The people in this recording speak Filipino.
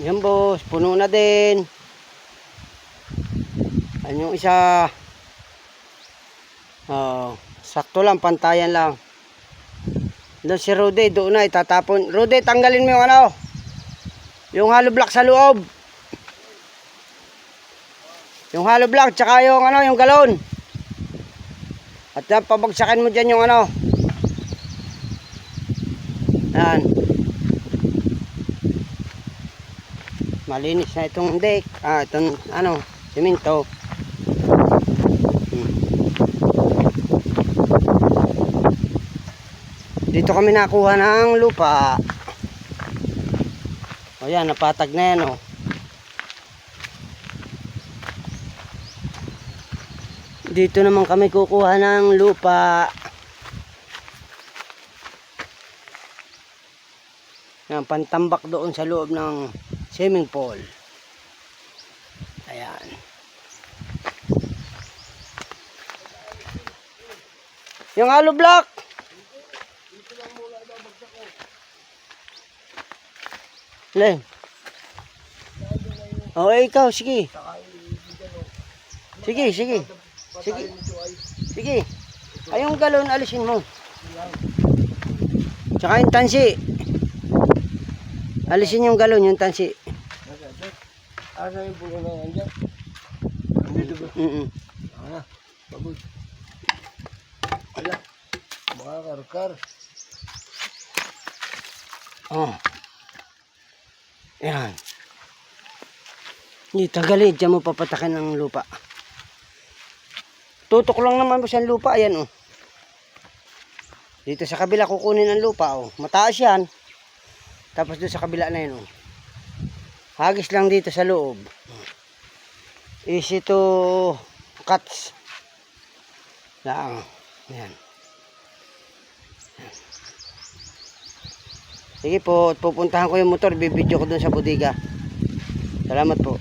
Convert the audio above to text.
Yan boss, puno na din. Yan yung isa. Oh, sakto lang, pantayan lang. Doon si Rudy, doon na itatapon. Rudy, tanggalin mo yung ano, yung hollow block sa loob. Yung hollow block, tsaka yung ano, yung galon. At pabagsakin mo dyan yung ano. Yan. Malinis na itong deck. Itong ano, simento. Dito kami nakuha ng lupa. O yan, napatag na yan o. Dito naman kami kukuha ng lupa. Yan, pantambak doon sa loob ng swimming pool. Ayan. Yung hollow block. Len. Oh, ikaw, sige. Sige, sige. Sige. Sige. Ay, yung galon, alisin mo. Tsaka yung tansi. Alisin yung galon, yung tansi. Asa yung puno na yan dyan? Dito ba? Bagus. Ala, mga karkar. Oh. Yan. Hindi, tagalid. Diyan mo papatakan ng lupa. Tutok lang naman po siyang lupa. Ayan, oh. Dito sa kabila kukunin ang lupa, oh. Mataas yan. Tapos doon sa kabila na yun, oh. Hagis lang dito sa loob. Easy to cuts. Lang. Yan. Sige po, pupuntahan ko yung motor. Bibidyo ko doon sa bodega. Salamat po.